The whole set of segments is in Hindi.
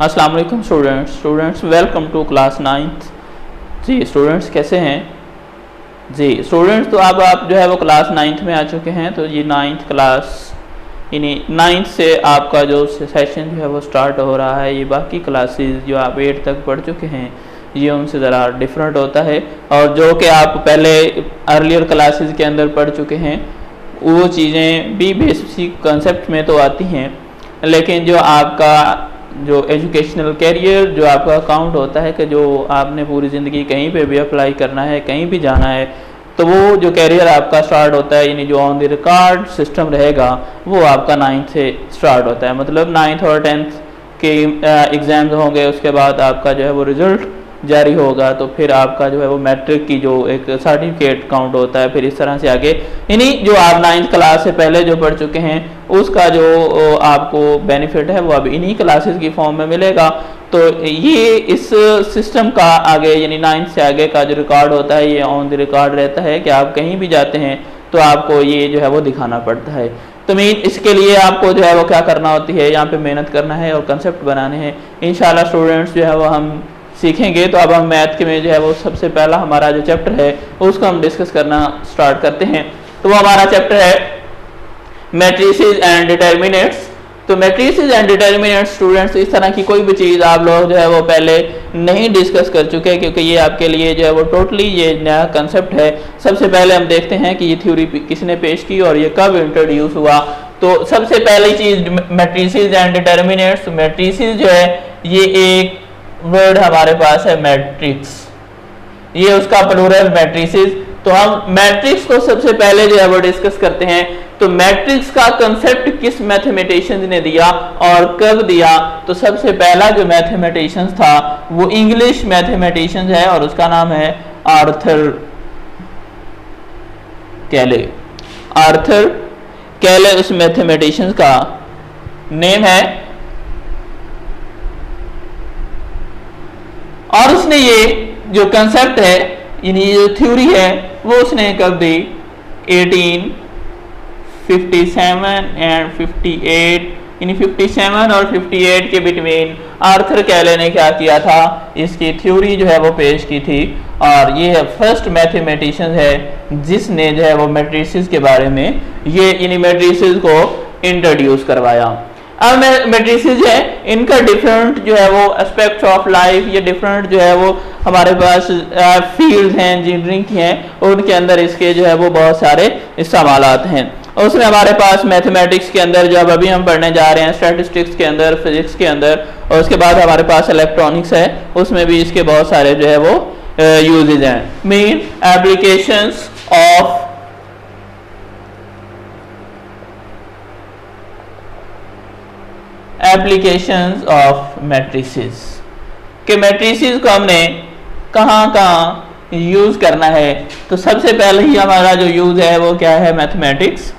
अस्सलाम वालेकुम students welcome to class 9th। जी स्टूडेंट्स कैसे हैं जी स्टूडेंट्स। तो अब आप जो है वो क्लास 9th में आ चुके हैं। तो ये 9th क्लास यानी 9th से आपका जो सेशन जो है वो स्टार्ट हो रहा है। ये बाकी क्लासेस जो आप 8 तक पढ़ चुके हैं ये उनसे ज़रा डिफरेंट होता है, और जो कि आप पहले अर्लियर क्लासेस के अंदर पढ़ चुके हैं वो चीज़ें भी बेसिक कंसेप्ट में तो आती हैं, लेकिन जो आपका जो एजुकेशनल कैरियर जो आपका अकाउंट होता है कि जो आपने पूरी ज़िंदगी कहीं पे भी अप्लाई करना है, कहीं भी जाना है, तो वो जो कैरियर आपका स्टार्ट होता है यानी जो ऑन द रिकॉर्ड सिस्टम रहेगा वो आपका 9th से स्टार्ट होता है। मतलब 9th और 10th के एग्ज़ाम्स होंगे, उसके बाद आपका जो है वो रिज़ल्ट जारी होगा, तो फिर आपका जो है वो मैट्रिक की जो एक सर्टिफिकेट काउंट होता है। फिर इस तरह से आगे यानी जो आप 9th क्लास से पहले जो पढ़ चुके हैं उसका जो आपको बेनिफिट है वो अब इन्हीं क्लासेस की फॉर्म में मिलेगा। तो ये इस सिस्टम का आगे यानी 9th से आगे का जो रिकॉर्ड होता है ये ऑन द रिकॉर्ड रहता है कि आप कहीं भी जाते हैं तो आपको ये जो है वो दिखाना पड़ता है। तो मीन इसके लिए आपको जो है वो क्या करना होती है, यहाँ पे मेहनत करना है और कंसेप्ट बनाने हैं। इंशाल्लाह स्टूडेंट्स जो है वो हम सीखेंगे। तो अब हम मैथ के में जो है वो सबसे पहला हमारा जो चैप्टर है उसको हम डिस्कस करना स्टार्ट करते हैं। तो वो हमारा चैप्टर है मैट्रिसेस एंड डिटर्मिनेंट्स। तो मैट्रिसेस एंड डिटर्मिनेंट्स स्टूडेंट्स, इस तरह की कोई भी चीज़ आप लोग जो है वो पहले नहीं डिस्कस कर चुके, क्योंकि ये आपके लिए जो है वो टोटली ये नया कंसेप्ट है। सबसे पहले हम देखते हैं कि ये थ्योरी किसने पेश की और ये कब इंट्रोड्यूस हुआ। तो सबसे पहली चीज़ मैट्रिसेस एंड डिटर्मिनेंट्स। मैट्रिसेस जो है ये एक वर्ड हमारे पास है मैट्रिक्स, ये उसका प्लूरल मैट्रिसेस। तो हम मैट्रिक्स को सबसे पहले जो है वो डिस्कस करते हैं। तो मैट्रिक्स का कंसेप्ट किस मैथमेटिशियंस ने दिया और कब दिया? तो सबसे पहला जो मैथमेटिशियंस था वो इंग्लिश मैथमेटिशियंस है और उसका नाम है आर्थर कैले। आर्थर कैले उस मैथमेटिशियंस का नेम है, और उसने ये जो कंसेप्ट है यानी जो थ्योरी है वो उसने कब दी? 1857 एंड 58 यानी 57 और 58 के बिटवीन आर्थर कैले ने क्या किया था, इसकी थ्योरी जो है वो पेश की थी। और ये फर्स्ट मैथमेटिशियन है जिसने जो है वो मैट्रिसेस के बारे में ये यानी मैट्रिसेस को इंट्रोड्यूस करवाया। अब मैट्रिसेस है इनका डिफरेंट जो है वो एस्पेक्ट ऑफ लाइफ, ये डिफरेंट जो है वो हमारे पास फील्ड हैं इंजीनियरिंग की हैं, और उनके अंदर इसके जो है वो बहुत सारे इस्तेमालात हैं। और उसमें हमारे पास मैथमेटिक्स के अंदर जब अभी हम पढ़ने जा रहे हैं, स्टैटिस्टिक्स के अंदर, फिजिक्स के अंदर, और उसके बाद हमारे पास इलेक्ट्रॉनिक्स है, उसमें भी इसके बहुत सारे जो है वो यूजेज हैं। Main applications of applications of matrices के मैट्रिसेस को हमने कहाँ यूज करना है। तो सबसे पहले ही हमारा जो यूज है वो क्या है? मैथमेटिक्स।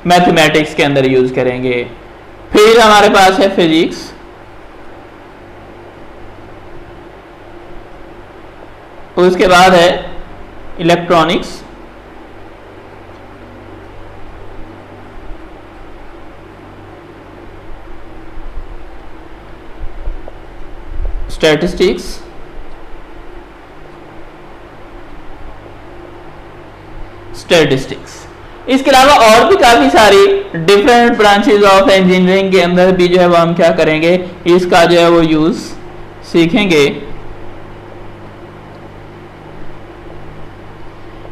मैथमेटिक्स के अंदर यूज करेंगे। फिर हमारे पास है फिजिक्स, उसके बाद है इलेक्ट्रॉनिक्स, स्टैटिस्टिक्स, इसके अलावा और भी काफी सारी डिफरेंट ब्रांचेस ऑफ इंजीनियरिंग के अंदर भी जो है वो हम क्या करेंगे, इसका जो है वो यूज सीखेंगे।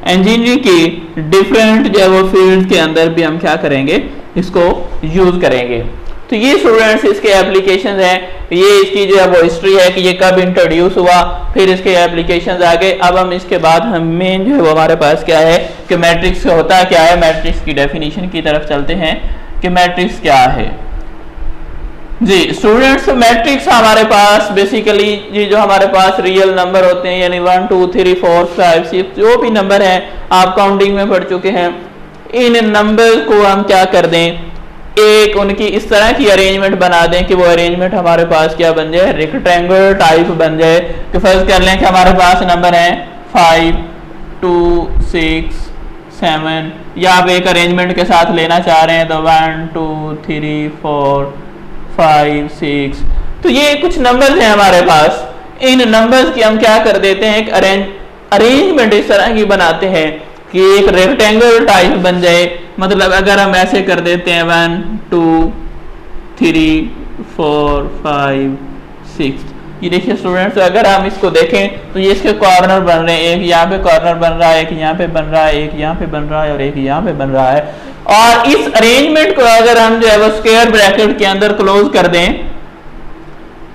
इंजीनियरिंग की डिफरेंट जो है वो फील्ड के अंदर भी हम क्या करेंगे, इसको यूज करेंगे। तो ये स्टूडेंट्स इसके एप्लीकेशंस हैं, ये इसकी जो है वो हिस्ट्री है कि ये कब इंट्रोड्यूस हुआ, फिर इसके एप्लीकेशंस आगे। अब हम इसके बाद हम मेन जो है वो हमारे पास क्या है कि मैट्रिक्स होता क्या है, मैट्रिक्स की डेफिनेशन की तरफ चलते हैं कि मैट्रिक्स क्या है। जी स्टूडेंट्स, मैट्रिक्स हमारे पास बेसिकली ये जो हमारे पास रियल नंबर होते हैं यानी 1 2 3 4 5 6 जो भी नंबर हैं आप काउंटिंग में पढ़ चुके हैं, इन नंबर को हम क्या कर दें, एक उनकी इस तरह की अरेंजमेंट बना दें कि वो अरेंजमेंट हमारे पास क्या बन जाए, रेक्टेंगल टाइप बन जाए। कि फर्ज कर लें कि हमारे पास नंबर है 5 2 6 7 या आप एक अरेंजमेंट के साथ लेना चाह रहे हैं तो 1 2 3 4 5 6, तो ये कुछ नंबर्स हैं हमारे पास। इन नंबर्स की हम क्या कर देते हैं, एक अरेंजमेंट इस तरह की बनाते हैं कि एक रेक्टेंगल टाइप बन जाए। मतलब अगर हम ऐसे कर देते हैं 1 2 3 4 5 6, ये देखिए स्टूडेंट्स, अगर हम इसको देखें तो ये इसके कॉर्नर बन रहे हैं, एक यहाँ पे कॉर्नर बन रहा है, एक यहाँ पे बन रहा है, एक यहाँ पे बन रहा है और एक यहाँ पे बन रहा है। और इस अरेंजमेंट को अगर हम जो है वो स्क्वायर ब्रैकेट के अंदर क्लोज कर दें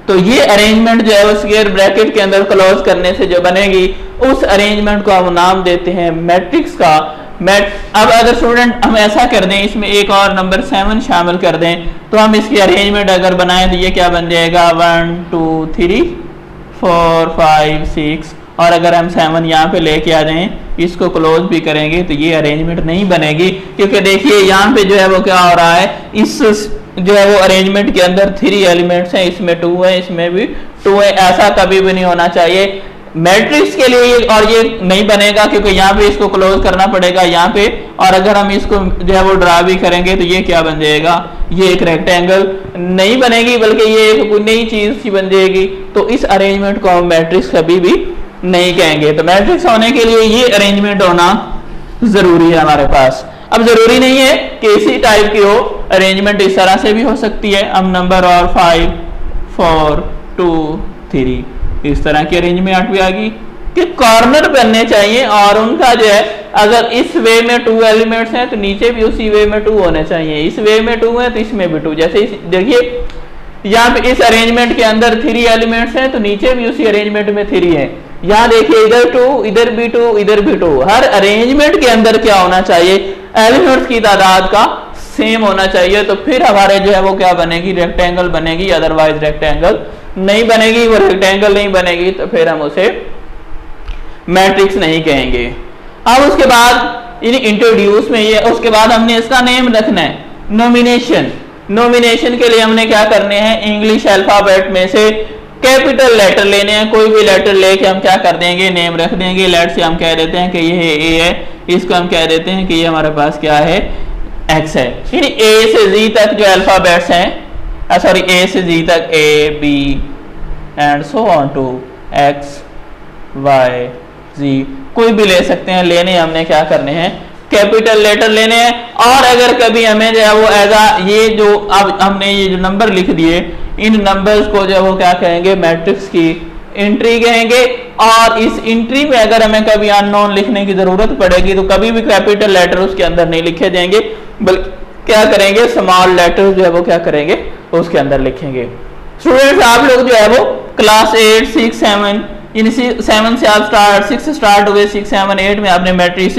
तो ये अरेंजमेंट जो है वो स्क्वायर ब्रैकेट के अंदर क्लोज करने से जो बनेगी उस अरेंजमेंट को हम नाम देते हैं मैट्रिक्स का। अब अगर स्टूडेंट हम ऐसा कर दें, इसमें एक और नंबर 7 शामिल कर दें, तो हम इसकी अरेंजमेंट अगर बनाएं तो ये क्या बन जाएगा 1 2 3 4 5 6, और अगर हम 7 यहाँ पे लेके आ जाएं, इसको क्लोज भी करेंगे तो ये अरेंजमेंट नहीं बनेगी, क्योंकि देखिए यहाँ पे जो है वो क्या हो रहा है, इस जो है वो अरेंजमेंट के अंदर 3 एलिमेंट्स हैं, इसमें 2 है, इसमें भी 2 है। ऐसा कभी भी नहीं होना चाहिए मैट्रिक्स के लिए, और ये नहीं बनेगा क्योंकि यहाँ पे इसको क्लोज करना पड़ेगा यहाँ पे, और अगर हम इसको जो है वो ड्रा भी करेंगे तो ये क्या बन जाएगा, ये एक रेक्टेंगल नहीं बनेगी, बल्कि ये एक कोई नई चीज सी बन जाएगी। तो इस अरेंजमेंट को हम मैट्रिक्स कभी भी नहीं कहेंगे। तो मैट्रिक्स होने के लिए ये अरेंजमेंट होना जरूरी है हमारे पास। अब जरूरी नहीं है कि इसी टाइप की हो, अरेंजमेंट इस तरह से भी हो सकती है। अब नंबर और 5 4 2 3 इस तरह की अरेंजमेंट भी आ गई कि कॉर्नर बनने चाहिए, और उनका जो है अगर इस वे में 2 एलिमेंट्स हैं तो नीचे भी उसी वे में 2 होने चाहिए, इस वे में 2 है तो इसमें भी 2। जैसे देखिए यहाँ पे इस अरेंजमेंट के अंदर 3 एलिमेंट्स हैं तो नीचे भी उसी अरेंजमेंट में 3 है। यहाँ देखिए इधर 2, इधर भी 2, इधर भी 2। हर अरेंजमेंट के अंदर क्या होना चाहिए, एलिमेंट्स की तादाद का सेम होना चाहिए, तो फिर हमारे जो है वो क्या बनेगी, रेक्टेंगल बनेगी, अदरवाइज रेक्टेंगल नहीं बनेगी। वो रेक्टेंगल नहीं बनेगी तो फिर हम उसे मैट्रिक्स नहीं कहेंगे। अब उसके बाद इंट्रोड्यूस में ये, उसके बाद हमने इसका नेम रखना है नॉमिनेशन। नॉमिनेशन के लिए हमने क्या करने हैं, इंग्लिश अल्फाबेट में से कैपिटल लेटर लेने हैं, कोई भी लेटर लेके हम क्या कर देंगे, नेम रख देंगे। लेट से हम कह देते हैं कि ये ए है, इसको हम कह देते हैं कि ये हमारे पास क्या है, एक्स है। यानी ए से जी तक जो अल्फाबेट्स हैं, सॉरी ए से जी तक A B and so on to X Y Z, कोई भी ले सकते हैं। लेने हमने क्या करने हैं, कैपिटल लेटर लेने हैं। और अगर कभी हमें जो है वो एजा ये जो अब हमने ये जो नंबर लिख दिए, इन नंबर्स को जो है वो क्या कहेंगे, मैट्रिक्स की एंट्री कहेंगे। और इस एंट्री में अगर हमें कभी अननोन लिखने की जरूरत पड़ेगी तो कभी भी कैपिटल लेटर उसके अंदर नहीं लिखे जाएंगे, बल्कि क्या करेंगे, स्मॉल लेटर जो है वो क्या करेंगे, उसके अंदर लिखेंगे। स्टूडेंट्स आप लोग जो है वो क्लास 8 6 7 इन 7 से आप स्टार्ट 6 से स्टार्ट हुए, 6 7 8 में आपने मैट्रिक्स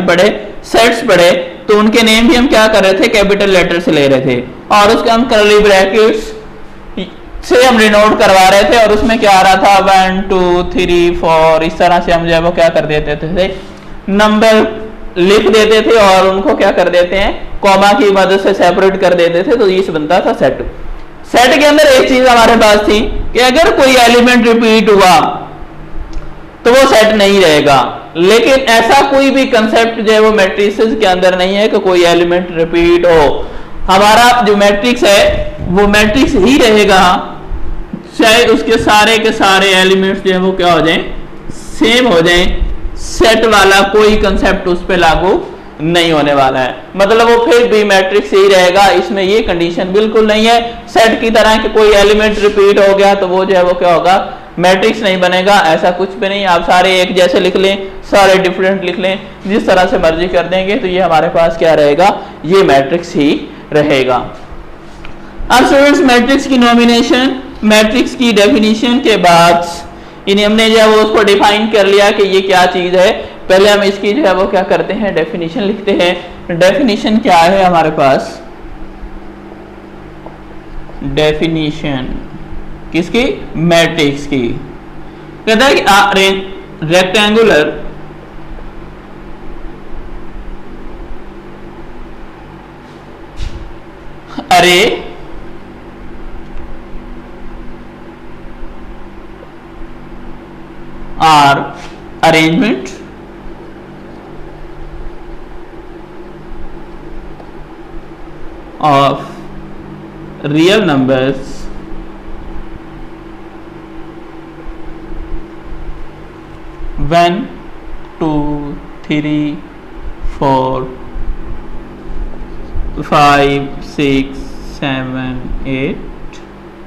पढ़े, सेट्स पढ़े, तो उनके नेम भी हम क्या कर रहे थे, कैपिटल लेटर से ले रहे थे, और उसके हम कर्ली ब्रैकेट्स से हम डिनोट करवा रहे थे। और उसमें क्या आ रहा था 1 2 3 4, इस तरह से हम जो है वो क्या कर देते थे, नंबर लिख देते थे और उनको क्या कर देते हैं, कॉमा की मदद से सेपरेट कर देते थे, तो ये बनता था सेट। सेट के अंदर एक चीज हमारे पास थी कि अगर कोई एलिमेंट रिपीट हुआ तो वो सेट नहीं रहेगा। लेकिन ऐसा कोई भी कंसेप्ट जो है वो मैट्रिसेस के अंदर नहीं है कि कोई एलिमेंट रिपीट हो। हमारा जो मैट्रिक्स है वो मैट्रिक्स ही रहेगा, चाहे उसके सारे के सारे एलिमेंट्स जो है वो क्या हो जाएं, सेम हो जाएं। सेट वाला कोई कंसेप्ट उस पर लागू नहीं होने वाला है, मतलब वो फिर भी मैट्रिक्स ही रहेगा। इसमें ये कंडीशन बिल्कुल नहीं है सेट की तरह कि कोई एलिमेंट रिपीट हो गया तो वो जो है वो क्या होगा, मैट्रिक्स नहीं बनेगा। ऐसा कुछ भी नहीं, आप सारे एक जैसे लिख लें, सारे डिफरेंट लिख लें, जिस तरह से मर्जी कर देंगे तो ये हमारे पास क्या रहेगा, ये मैट्रिक्स ही रहेगा। अब स्टूडेंट्स मैट्रिक्स की नॉमिनेशन, मैट्रिक्स की डेफिनेशन के बाद इन्हें हमने जो है वो उसको डिफाइन कर लिया कि ये क्या चीज है। पहले हम इसकी जो है वो क्या करते हैं, डेफिनेशन लिखते हैं। डेफिनेशन क्या है हमारे पास, डेफिनेशन किसकी, मैट्रिक्स की। कहता है कि rectangular array or arrangement of real numbers one 2 3 4 5 6 7 8,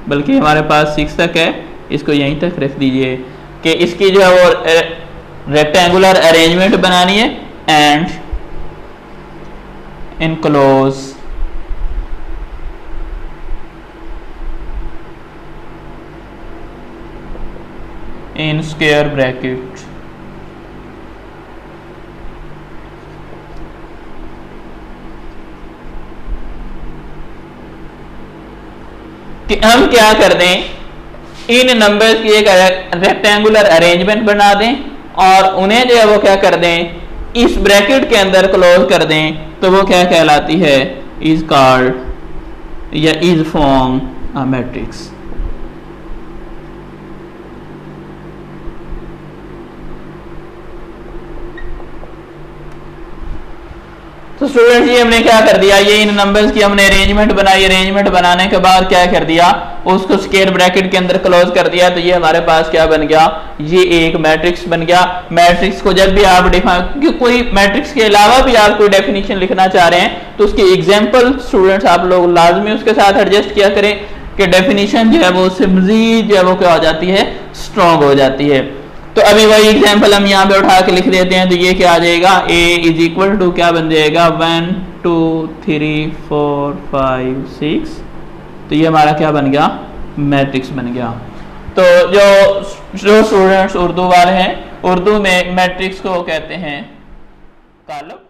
बल्कि हमारे पास 6 तक है, इसको यहीं तक रख दीजिए कि इसकी जो है वो रेक्टेंगुलर अरेंजमेंट बनानी है and enclose in square bracket. कि हम क्या कर दें, इन नंबर्स की एक रेक्टेंगुलर अरेंजमेंट बना दें और उन्हें जो है वो क्या कर दें, इस ब्रैकेट के अंदर क्लोज कर दें, तो वो क्या कहलाती है, इज कॉल्ड या इज फॉर्म अ मैट्रिक्स। तो स्टूडेंट्स ये हमने क्या कर दिया, ये इन नंबर्स की हमने अरेंजमेंट बनाई, अरेंजमेंट बनाने के बाद क्या कर दिया, उसको स्क्वायर ब्रैकेट के अंदर क्लोज कर दिया, तो ये हमारे पास क्या बन गया, ये एक मैट्रिक्स बन गया। मैट्रिक्स को जब भी आप डिफाइन, कोई मैट्रिक्स के अलावा भी आप कोई डेफिनेशन लिखना चाह रहे हैं तो उसकी एग्जाम्पल स्टूडेंट्स आप लोग लाजमी उसके साथ एडजस्ट किया करें कि डेफिनेशन जो है वो उससे मजीद जो है वो क्या हो जाती है, स्ट्रॉन्ग हो जाती है। तो अभी वही एग्जांपल हम यहाँ पे उठा के लिख देते हैं, तो ये क्या आ जाएगा, a इज इक्वल टू क्या बन जाएगा, 1 2 3 4 5 6, तो ये हमारा क्या बन गया, मैट्रिक्स बन गया। तो जो स्टूडेंट्स उर्दू वाले हैं, उर्दू में मैट्रिक्स को कहते हैं कॉलम।